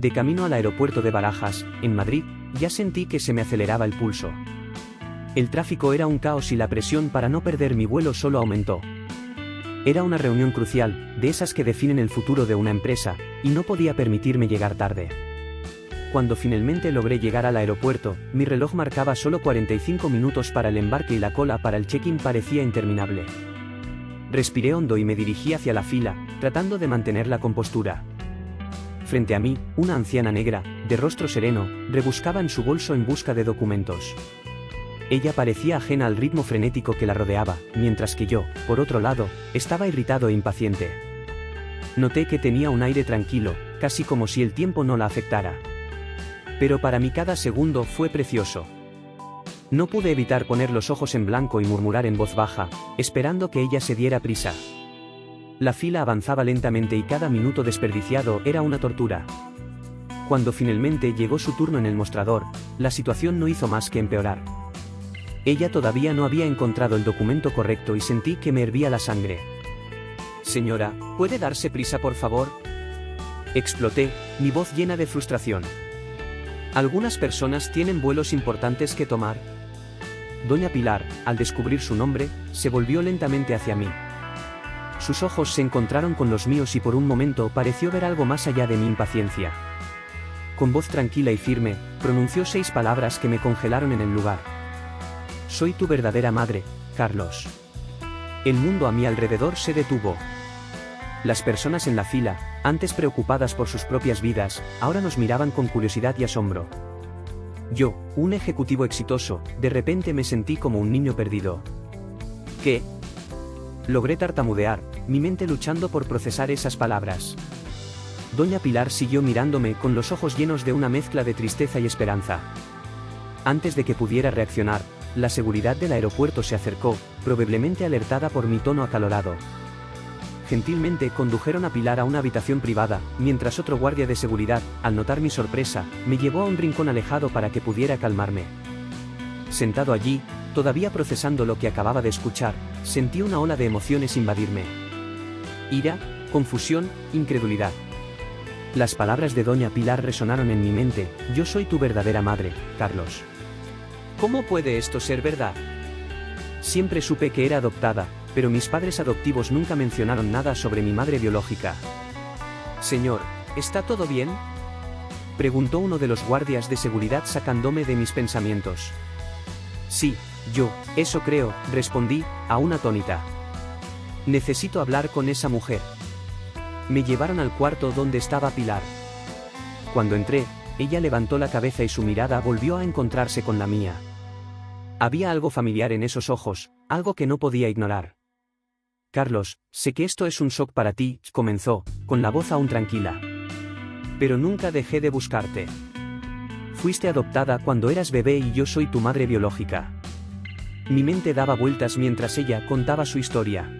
De camino al aeropuerto de Barajas, en Madrid, ya sentí que se me aceleraba el pulso. El tráfico era un caos y la presión para no perder mi vuelo solo aumentó. Era una reunión crucial, de esas que definen el futuro de una empresa, y no podía permitirme llegar tarde. Cuando finalmente logré llegar al aeropuerto, mi reloj marcaba solo 45 minutos para el embarque y la cola para el check-in parecía interminable. Respiré hondo y me dirigí hacia la fila, tratando de mantener la compostura. Frente a mí, una anciana negra, de rostro sereno, rebuscaba en su bolso en busca de documentos. Ella parecía ajena al ritmo frenético que la rodeaba, mientras que yo, por otro lado, estaba irritado e impaciente. Noté que tenía un aire tranquilo, casi como si el tiempo no la afectara. Pero para mí cada segundo fue precioso. No pude evitar poner los ojos en blanco y murmurar en voz baja, esperando que ella se diera prisa. La fila avanzaba lentamente y cada minuto desperdiciado era una tortura. Cuando finalmente llegó su turno en el mostrador, la situación no hizo más que empeorar. Ella todavía no había encontrado el documento correcto y sentí que me hervía la sangre. «Señora, ¿puede darse prisa por favor?», exploté, mi voz llena de frustración. «Algunas personas tienen vuelos importantes que tomar». Doña Pilar, al descubrir su nombre, se volvió lentamente hacia mí. Sus ojos se encontraron con los míos y por un momento pareció ver algo más allá de mi impaciencia. Con voz tranquila y firme, pronunció 6 palabras que me congelaron en el lugar. «Soy tu verdadera madre, Carlos». El mundo a mi alrededor se detuvo. Las personas en la fila, antes preocupadas por sus propias vidas, ahora nos miraban con curiosidad y asombro. Yo, un ejecutivo exitoso, de repente me sentí como un niño perdido. ¿Qué? Logré tartamudear, mi mente luchando por procesar esas palabras. Doña Pilar siguió mirándome con los ojos llenos de una mezcla de tristeza y esperanza. Antes de que pudiera reaccionar, la seguridad del aeropuerto se acercó, probablemente alertada por mi tono acalorado. Gentilmente condujeron a Pilar a una habitación privada, mientras otro guardia de seguridad, al notar mi sorpresa, me llevó a un rincón alejado para que pudiera calmarme. Sentado allí, todavía procesando lo que acababa de escuchar, sentí una ola de emociones invadirme. Ira, confusión, incredulidad. Las palabras de Doña Pilar resonaron en mi mente: «Yo soy tu verdadera madre, Carlos». ¿Cómo puede esto ser verdad? Siempre supe que era adoptada, pero mis padres adoptivos nunca mencionaron nada sobre mi madre biológica. «Señor, ¿está todo bien?», preguntó uno de los guardias de seguridad sacándome de mis pensamientos. «Sí, eso creo», respondí, aún atónita. «Necesito hablar con esa mujer». Me llevaron al cuarto donde estaba Pilar. Cuando entré, ella levantó la cabeza y su mirada volvió a encontrarse con la mía. Había algo familiar en esos ojos, algo que no podía ignorar. «Carlos, sé que esto es un shock para ti», comenzó, con la voz aún tranquila. «Pero nunca dejé de buscarte. Fuiste adoptada cuando eras bebé y yo soy tu madre biológica». Mi mente daba vueltas mientras ella contaba su historia.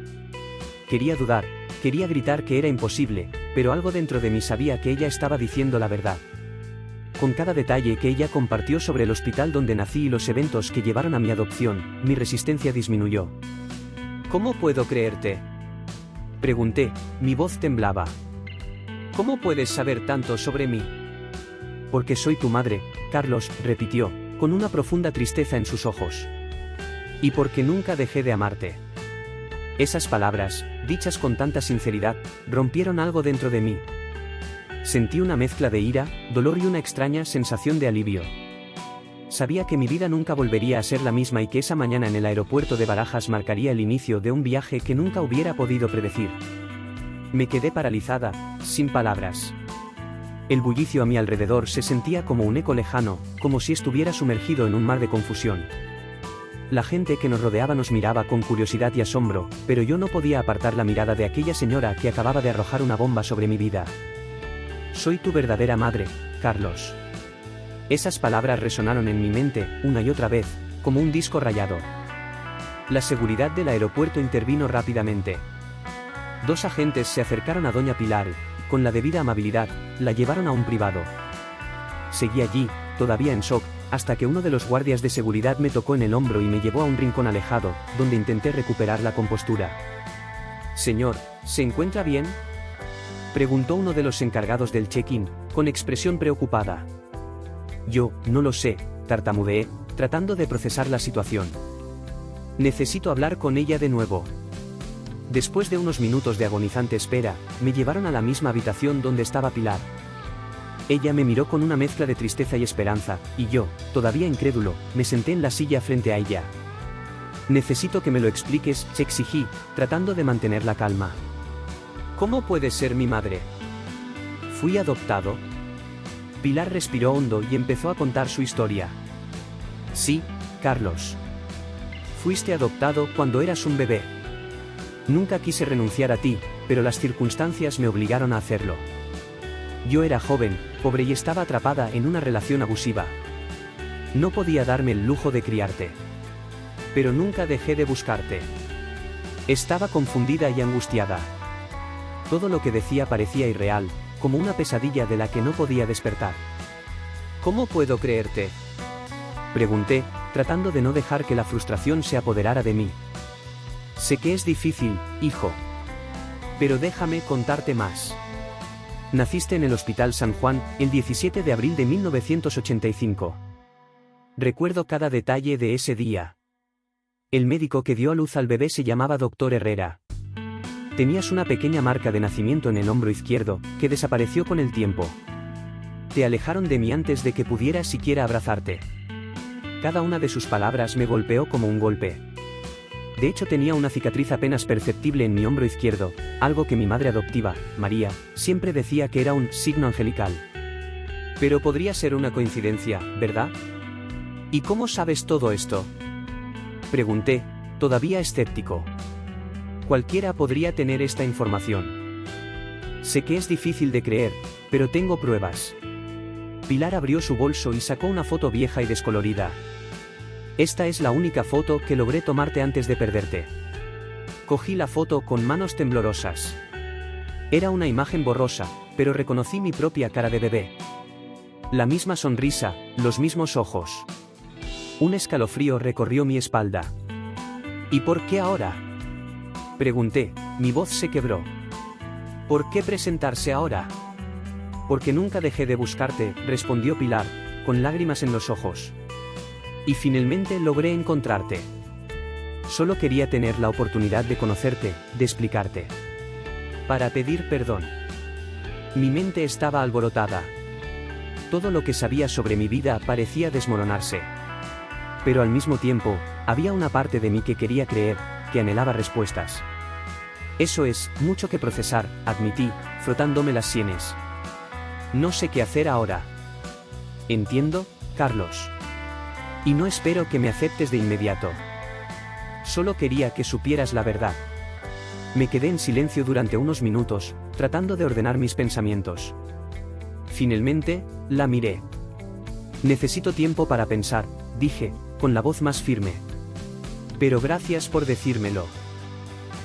Quería dudar, quería gritar que era imposible, pero algo dentro de mí sabía que ella estaba diciendo la verdad. Con cada detalle que ella compartió sobre el hospital donde nací y los eventos que llevaron a mi adopción, mi resistencia disminuyó. «¿Cómo puedo creerte?», pregunté, mi voz temblaba. «¿Cómo puedes saber tanto sobre mí?». «Porque soy tu madre, Carlos», repitió, con una profunda tristeza en sus ojos. «Y porque nunca dejé de amarte». Esas palabras, dichas con tanta sinceridad, rompieron algo dentro de mí. Sentí una mezcla de ira, dolor y una extraña sensación de alivio. Sabía que mi vida nunca volvería a ser la misma y que esa mañana en el aeropuerto de Barajas marcaría el inicio de un viaje que nunca hubiera podido predecir. Me quedé paralizada, sin palabras. El bullicio a mi alrededor se sentía como un eco lejano, como si estuviera sumergido en un mar de confusión. La gente que nos rodeaba nos miraba con curiosidad y asombro, pero yo no podía apartar la mirada de aquella señora que acababa de arrojar una bomba sobre mi vida. «Soy tu verdadera madre, Carlos». Esas palabras resonaron en mi mente, una y otra vez, como un disco rayado. La seguridad del aeropuerto intervino rápidamente. 2 agentes se acercaron a Doña Pilar y, con la debida amabilidad, la llevaron a un privado. Seguí allí, todavía en shock, hasta que uno de los guardias de seguridad me tocó en el hombro y me llevó a un rincón alejado, donde intenté recuperar la compostura. «Señor, ¿se encuentra bien?», preguntó uno de los encargados del check-in, con expresión preocupada. Yo, no lo sé, tartamudeé, tratando de procesar la situación. Necesito hablar con ella de nuevo. Después de unos minutos de agonizante espera, me llevaron a la misma habitación donde estaba Pilar. Ella me miró con una mezcla de tristeza y esperanza, y yo, todavía incrédulo, me senté en la silla frente a ella. Necesito que me lo expliques, exigí, tratando de mantener la calma. ¿Cómo puedes ser mi madre? ¿Fui adoptado? Pilar respiró hondo y empezó a contar su historia. Sí, Carlos. Fuiste adoptado cuando eras un bebé. Nunca quise renunciar a ti, pero las circunstancias me obligaron a hacerlo. Yo era joven, pobre y estaba atrapada en una relación abusiva. No podía darme el lujo de criarte. Pero nunca dejé de buscarte. Estaba confundida y angustiada. Todo lo que decía parecía irreal, como una pesadilla de la que no podía despertar. ¿Cómo puedo creerte? Pregunté, tratando de no dejar que la frustración se apoderara de mí. Sé que es difícil, hijo. Pero déjame contarte más. Naciste en el Hospital San Juan, el 17 de abril de 1985. Recuerdo cada detalle de ese día. El médico que dio a luz al bebé se llamaba Dr. Herrera. Tenías una pequeña marca de nacimiento en el hombro izquierdo, que desapareció con el tiempo. Te alejaron de mí antes de que pudiera siquiera abrazarte. Cada una de sus palabras me golpeó como un golpe. De hecho tenía una cicatriz apenas perceptible en mi hombro izquierdo, algo que mi madre adoptiva, María, siempre decía que era un signo angelical. Pero podría ser una coincidencia, ¿verdad? ¿Y cómo sabes todo esto? Pregunté, todavía escéptico. Cualquiera podría tener esta información. Sé que es difícil de creer, pero tengo pruebas. Pilar abrió su bolso y sacó una foto vieja y descolorida. Esta es la única foto que logré tomarte antes de perderte. Cogí la foto con manos temblorosas. Era una imagen borrosa, pero reconocí mi propia cara de bebé. La misma sonrisa, los mismos ojos. Un escalofrío recorrió mi espalda. ¿Y por qué ahora? Pregunté, mi voz se quebró. ¿Por qué presentarse ahora? Porque nunca dejé de buscarte, respondió Pilar, con lágrimas en los ojos. Y finalmente logré encontrarte. Solo quería tener la oportunidad de conocerte, de explicarte. Para pedir perdón. Mi mente estaba alborotada. Todo lo que sabía sobre mi vida parecía desmoronarse. Pero al mismo tiempo, había una parte de mí que quería creer, que anhelaba respuestas. Eso es, mucho que procesar, admití, frotándome las sienes. No sé qué hacer ahora. Entiendo, Carlos. Y no espero que me aceptes de inmediato. Solo quería que supieras la verdad. Me quedé en silencio durante unos minutos, tratando de ordenar mis pensamientos. Finalmente, la miré. Necesito tiempo para pensar, dije, con la voz más firme. Pero gracias por decírmelo.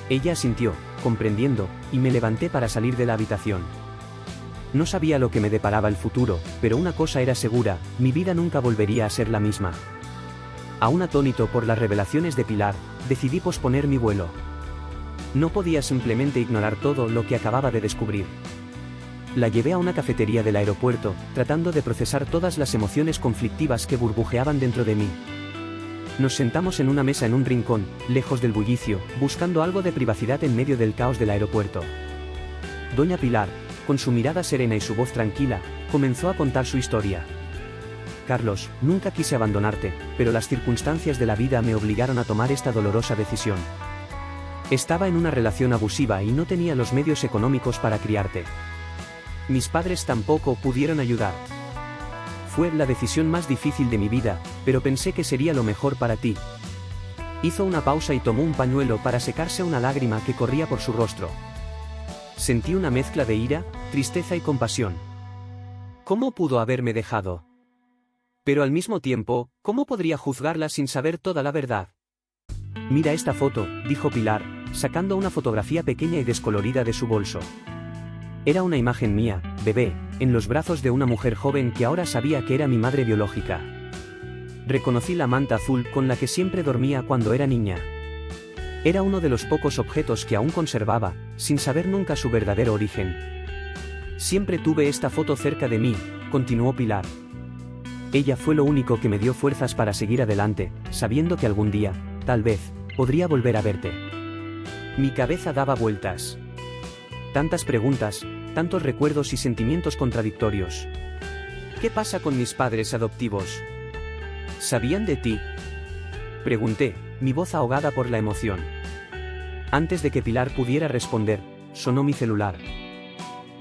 Ella asintió, comprendiendo, y me levanté para salir de la habitación. No sabía lo que me deparaba el futuro, pero una cosa era segura, mi vida nunca volvería a ser la misma. Aún atónito por las revelaciones de Pilar, decidí posponer mi vuelo. No podía simplemente ignorar todo lo que acababa de descubrir. La llevé a una cafetería del aeropuerto, tratando de procesar todas las emociones conflictivas que burbujeaban dentro de mí. Nos sentamos en una mesa en un rincón, lejos del bullicio, buscando algo de privacidad en medio del caos del aeropuerto. Doña Pilar, con su mirada serena y su voz tranquila, comenzó a contar su historia. Carlos, nunca quise abandonarte, pero las circunstancias de la vida me obligaron a tomar esta dolorosa decisión. Estaba en una relación abusiva y no tenía los medios económicos para criarte. Mis padres tampoco pudieron ayudar. Fue la decisión más difícil de mi vida, pero pensé que sería lo mejor para ti. Hizo una pausa y tomó un pañuelo para secarse una lágrima que corría por su rostro. Sentí una mezcla de ira, tristeza y compasión. ¿Cómo pudo haberme dejado? Pero al mismo tiempo, ¿cómo podría juzgarla sin saber toda la verdad? Mira esta foto, dijo Pilar, sacando una fotografía pequeña y descolorida de su bolso. Era una imagen mía, bebé, en los brazos de una mujer joven que ahora sabía que era mi madre biológica. Reconocí la manta azul con la que siempre dormía cuando era niña. Era uno de los pocos objetos que aún conservaba, sin saber nunca su verdadero origen. Siempre tuve esta foto cerca de mí, continuó Pilar. Ella fue lo único que me dio fuerzas para seguir adelante, sabiendo que algún día, tal vez, podría volver a verte. Mi cabeza daba vueltas. Tantas preguntas, tantos recuerdos y sentimientos contradictorios. ¿Qué pasa con mis padres adoptivos? ¿Sabían de ti? Pregunté, mi voz ahogada por la emoción. Antes de que Pilar pudiera responder, sonó mi celular.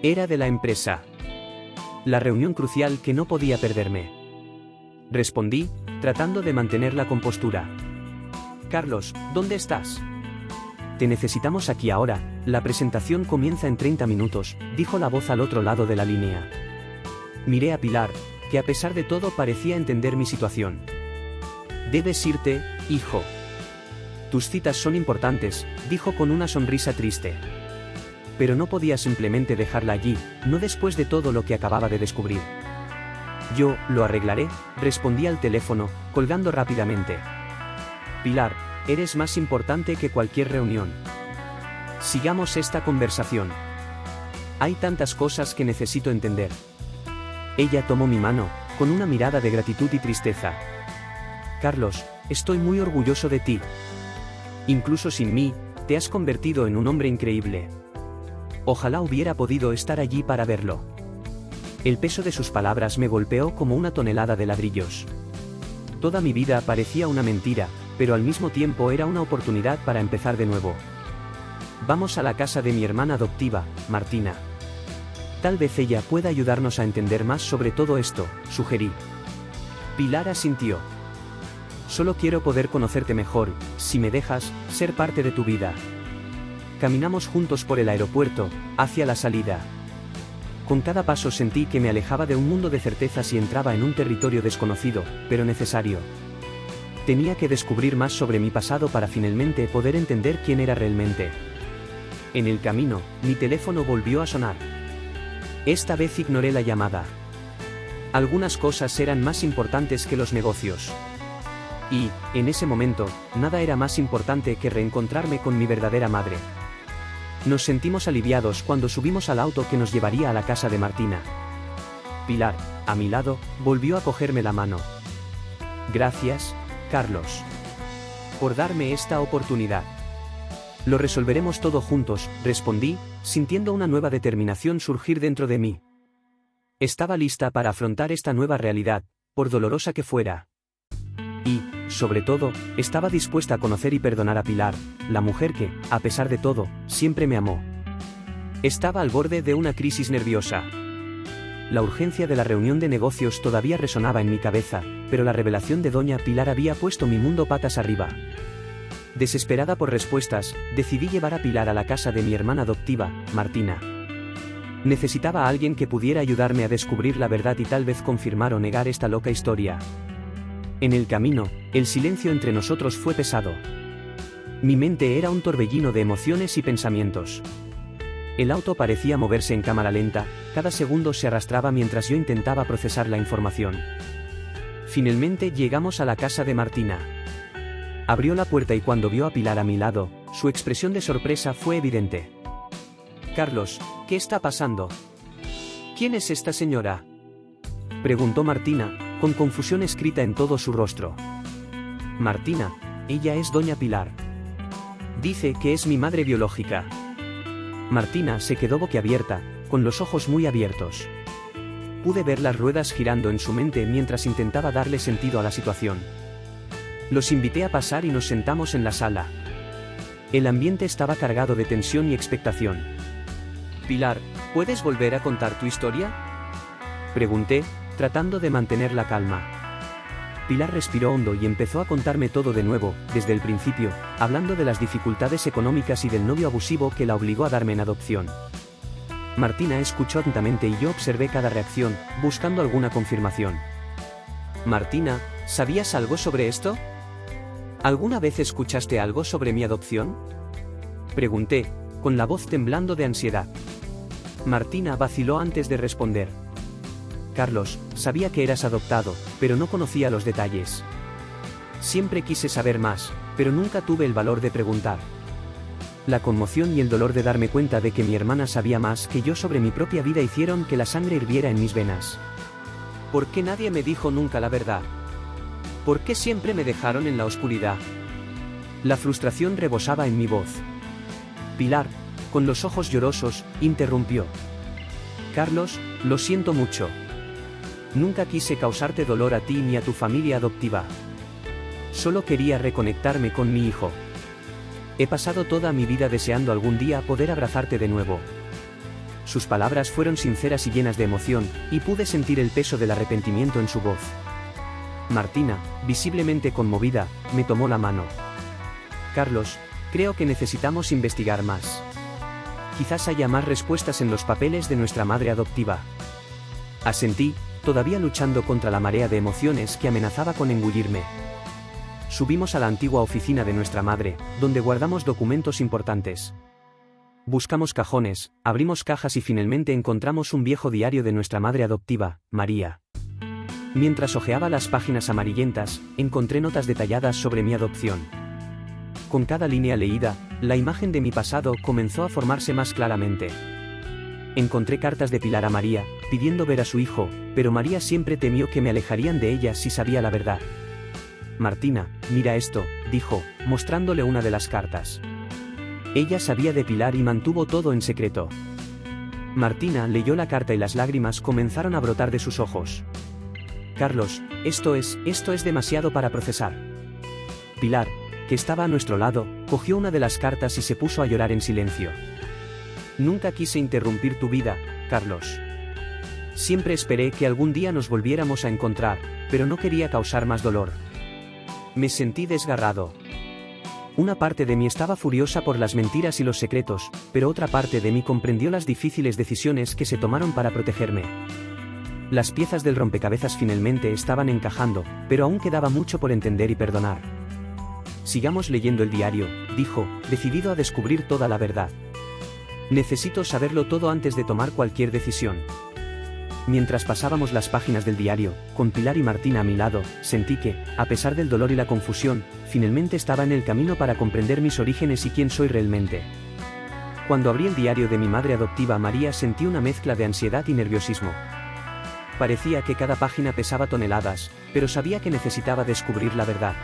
Era de la empresa. La reunión crucial que no podía perderme. Respondí, tratando de mantener la compostura. Carlos, ¿dónde estás? Te necesitamos aquí ahora, la presentación comienza en 30 minutos, dijo la voz al otro lado de la línea. Miré a Pilar, que a pesar de todo parecía entender mi situación. Debes irte, hijo. Tus citas son importantes, dijo con una sonrisa triste. Pero no podía simplemente dejarla allí, no después de todo lo que acababa de descubrir. Yo, lo arreglaré, respondí al teléfono, colgando rápidamente. Pilar, eres más importante que cualquier reunión. Sigamos esta conversación. Hay tantas cosas que necesito entender. Ella tomó mi mano, con una mirada de gratitud y tristeza. Carlos, estoy muy orgulloso de ti. Incluso sin mí, te has convertido en un hombre increíble. Ojalá hubiera podido estar allí para verlo. El peso de sus palabras me golpeó como una tonelada de ladrillos. Toda mi vida parecía una mentira, pero al mismo tiempo era una oportunidad para empezar de nuevo. Vamos a la casa de mi hermana adoptiva, Martina. Tal vez ella pueda ayudarnos a entender más sobre todo esto, sugerí. Pilar asintió. Solo quiero poder conocerte mejor, si me dejas, ser parte de tu vida. Caminamos juntos por el aeropuerto, hacia la salida. Con cada paso sentí que me alejaba de un mundo de certezas y entraba en un territorio desconocido, pero necesario. Tenía que descubrir más sobre mi pasado para finalmente poder entender quién era realmente. En el camino, mi teléfono volvió a sonar. Esta vez ignoré la llamada. Algunas cosas eran más importantes que los negocios. Y, en ese momento, nada era más importante que reencontrarme con mi verdadera madre. Nos sentimos aliviados cuando subimos al auto que nos llevaría a la casa de Martina. Pilar, a mi lado, volvió a cogerme la mano. Gracias, Carlos, por darme esta oportunidad. Lo resolveremos todo juntos, respondí, sintiendo una nueva determinación surgir dentro de mí. Estaba lista para afrontar esta nueva realidad, por dolorosa que fuera. Y, sobre todo, estaba dispuesta a conocer y perdonar a Pilar, la mujer que, a pesar de todo, siempre me amó. Estaba al borde de una crisis nerviosa. La urgencia de la reunión de negocios todavía resonaba en mi cabeza, pero la revelación de doña Pilar había puesto mi mundo patas arriba. Desesperada por respuestas, decidí llevar a Pilar a la casa de mi hermana adoptiva, Martina. Necesitaba a alguien que pudiera ayudarme a descubrir la verdad y tal vez confirmar o negar esta loca historia. En el camino, el silencio entre nosotros fue pesado. Mi mente era un torbellino de emociones y pensamientos. El auto parecía moverse en cámara lenta, cada segundo se arrastraba mientras yo intentaba procesar la información. Finalmente llegamos a la casa de Martina. Abrió la puerta y cuando vio a Pilar a mi lado, su expresión de sorpresa fue evidente. Carlos, ¿qué está pasando? ¿Quién es esta señora?, preguntó Martina, con confusión escrita en todo su rostro. Martina, ella es doña Pilar. Dice que es mi madre biológica. Martina se quedó boquiabierta, con los ojos muy abiertos. Pude ver las ruedas girando en su mente mientras intentaba darle sentido a la situación. Los invité a pasar y nos sentamos en la sala. El ambiente estaba cargado de tensión y expectación. Pilar, ¿puedes volver a contar tu historia?, pregunté, tratando de mantener la calma. Pilar respiró hondo y empezó a contarme todo de nuevo, desde el principio, hablando de las dificultades económicas y del novio abusivo que la obligó a darme en adopción. Martina escuchó atentamente y yo observé cada reacción, buscando alguna confirmación. Martina, ¿sabías algo sobre esto? ¿Alguna vez escuchaste algo sobre mi adopción?, pregunté, con la voz temblando de ansiedad. Martina vaciló antes de responder. Carlos, sabía que eras adoptado, pero no conocía los detalles. Siempre quise saber más, pero nunca tuve el valor de preguntar. La conmoción y el dolor de darme cuenta de que mi hermana sabía más que yo sobre mi propia vida hicieron que la sangre hirviera en mis venas. ¿Por qué nadie me dijo nunca la verdad? ¿Por qué siempre me dejaron en la oscuridad? La frustración rebosaba en mi voz. Pilar, con los ojos llorosos, interrumpió. Carlos, lo siento mucho. Nunca quise causarte dolor a ti ni a tu familia adoptiva. Solo quería reconectarme con mi hijo. He pasado toda mi vida deseando algún día poder abrazarte de nuevo. Sus palabras fueron sinceras y llenas de emoción, y pude sentir el peso del arrepentimiento en su voz. Martina, visiblemente conmovida, me tomó la mano. Carlos, creo que necesitamos investigar más. Quizás haya más respuestas en los papeles de nuestra madre adoptiva. Asentí, todavía luchando contra la marea de emociones que amenazaba con engullirme. Subimos a la antigua oficina de nuestra madre, donde guardamos documentos importantes. Buscamos cajones, abrimos cajas y finalmente encontramos un viejo diario de nuestra madre adoptiva, María. Mientras hojeaba las páginas amarillentas, encontré notas detalladas sobre mi adopción. Con cada línea leída, la imagen de mi pasado comenzó a formarse más claramente. Encontré cartas de Pilar a María, pidiendo ver a su hijo, pero María siempre temió que me alejarían de ella si sabía la verdad. Martina, mira esto, dijo, mostrándole una de las cartas. Ella sabía de Pilar y mantuvo todo en secreto. Martina leyó la carta y las lágrimas comenzaron a brotar de sus ojos. Carlos, esto es demasiado para procesar. Pilar, que estaba a nuestro lado, cogió una de las cartas y se puso a llorar en silencio. Nunca quise interrumpir tu vida, Carlos. Siempre esperé que algún día nos volviéramos a encontrar, pero no quería causar más dolor. Me sentí desgarrado. Una parte de mí estaba furiosa por las mentiras y los secretos, pero otra parte de mí comprendió las difíciles decisiones que se tomaron para protegerme. Las piezas del rompecabezas finalmente estaban encajando, pero aún quedaba mucho por entender y perdonar. Sigamos leyendo el diario, dijo, decidido a descubrir toda la verdad. Necesito saberlo todo antes de tomar cualquier decisión. Mientras pasábamos las páginas del diario, con Pilar y Martina a mi lado, sentí que, a pesar del dolor y la confusión, finalmente estaba en el camino para comprender mis orígenes y quién soy realmente. Cuando abrí el diario de mi madre adoptiva María sentí una mezcla de ansiedad y nerviosismo. Parecía que cada página pesaba toneladas, pero sabía que necesitaba descubrir la verdad.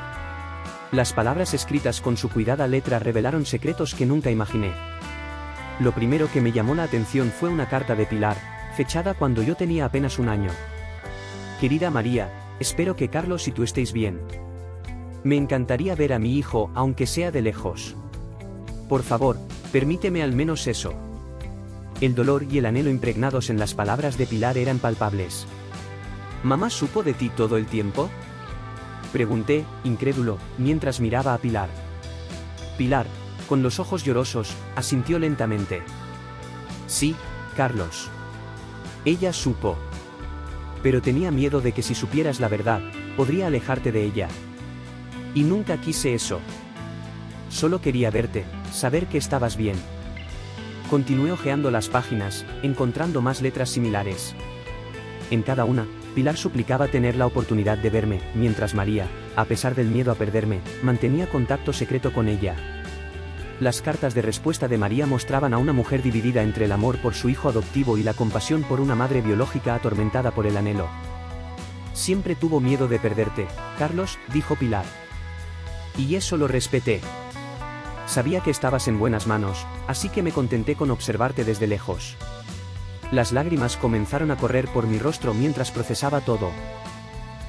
Las palabras escritas con su cuidada letra revelaron secretos que nunca imaginé. Lo primero que me llamó la atención fue una carta de Pilar, fechada cuando yo tenía apenas un año. Querida María, espero que Carlos y tú estéis bien. Me encantaría ver a mi hijo, aunque sea de lejos. Por favor, permíteme al menos eso. El dolor y el anhelo impregnados en las palabras de Pilar eran palpables. ¿Mamá supo de ti todo el tiempo? Pregunté, incrédulo, mientras miraba a Pilar. Pilar, con los ojos llorosos, asintió lentamente. Sí, Carlos. Ella supo. Pero tenía miedo de que si supieras la verdad, podría alejarte de ella. Y nunca quise eso. Solo quería verte, saber que estabas bien. Continué hojeando las páginas, encontrando más letras similares. En cada una, Pilar suplicaba tener la oportunidad de verme, mientras María, a pesar del miedo a perderme, mantenía contacto secreto con ella. Las cartas de respuesta de María mostraban a una mujer dividida entre el amor por su hijo adoptivo y la compasión por una madre biológica atormentada por el anhelo. Siempre tuvo miedo de perderte, Carlos, dijo Pilar. Y eso lo respeté. Sabía que estabas en buenas manos, así que me contenté con observarte desde lejos. Las lágrimas comenzaron a correr por mi rostro mientras procesaba todo.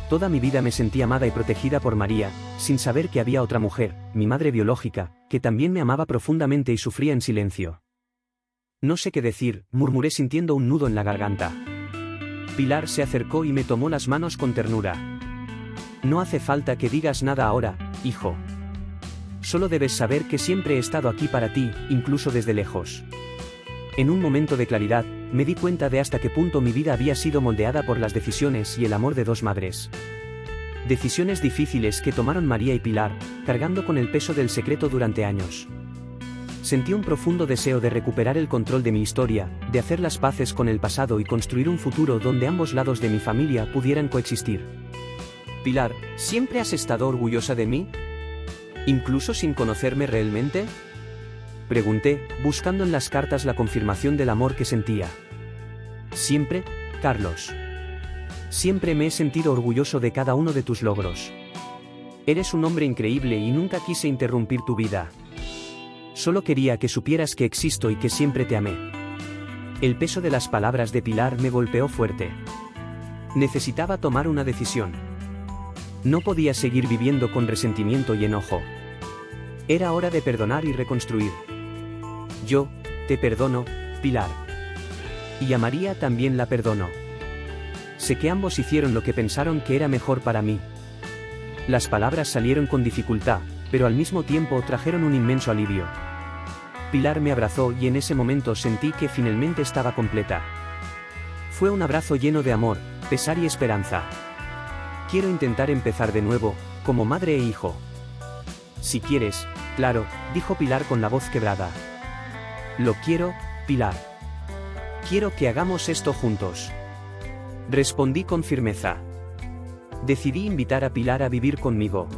Toda mi vida me sentí amada y protegida por María, sin saber que había otra mujer, mi madre biológica, que también me amaba profundamente y sufría en silencio. No sé qué decir, murmuré sintiendo un nudo en la garganta. Pilar se acercó y me tomó las manos con ternura. No hace falta que digas nada ahora, hijo. Solo debes saber que siempre he estado aquí para ti, incluso desde lejos. En un momento de claridad, me di cuenta de hasta qué punto mi vida había sido moldeada por las decisiones y el amor de dos madres. Decisiones difíciles que tomaron María y Pilar, cargando con el peso del secreto durante años. Sentí un profundo deseo de recuperar el control de mi historia, de hacer las paces con el pasado y construir un futuro donde ambos lados de mi familia pudieran coexistir. Pilar, ¿siempre has estado orgullosa de mí? ¿Incluso sin conocerme realmente? Pregunté, buscando en las cartas la confirmación del amor que sentía. Siempre, Carlos. Siempre me he sentido orgulloso de cada uno de tus logros. Eres un hombre increíble y nunca quise interrumpir tu vida. Solo quería que supieras que existo y que siempre te amé. El peso de las palabras de Pilar me golpeó fuerte. Necesitaba tomar una decisión. No podía seguir viviendo con resentimiento y enojo. Era hora de perdonar y reconstruir. Yo, te perdono, Pilar. Y a María también la perdono. Sé que ambos hicieron lo que pensaron que era mejor para mí. Las palabras salieron con dificultad, pero al mismo tiempo trajeron un inmenso alivio. Pilar me abrazó y en ese momento sentí que finalmente estaba completa. Fue un abrazo lleno de amor, pesar y esperanza. Quiero intentar empezar de nuevo, como madre e hijo. Si quieres, claro, dijo Pilar con la voz quebrada. Lo quiero, Pilar. Quiero que hagamos esto juntos. Respondí con firmeza. Decidí invitar a Pilar a vivir conmigo.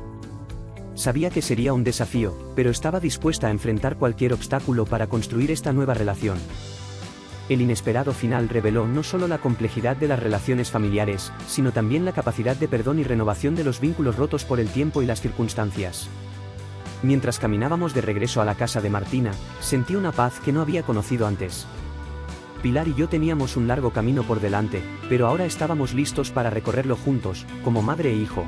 Sabía que sería un desafío, pero estaba dispuesta a enfrentar cualquier obstáculo para construir esta nueva relación. El inesperado final reveló no solo la complejidad de las relaciones familiares, sino también la capacidad de perdón y renovación de los vínculos rotos por el tiempo y las circunstancias. Mientras caminábamos de regreso a la casa de Martina, sentí una paz que no había conocido antes. Pilar y yo teníamos un largo camino por delante, pero ahora estábamos listos para recorrerlo juntos, como madre e hijo.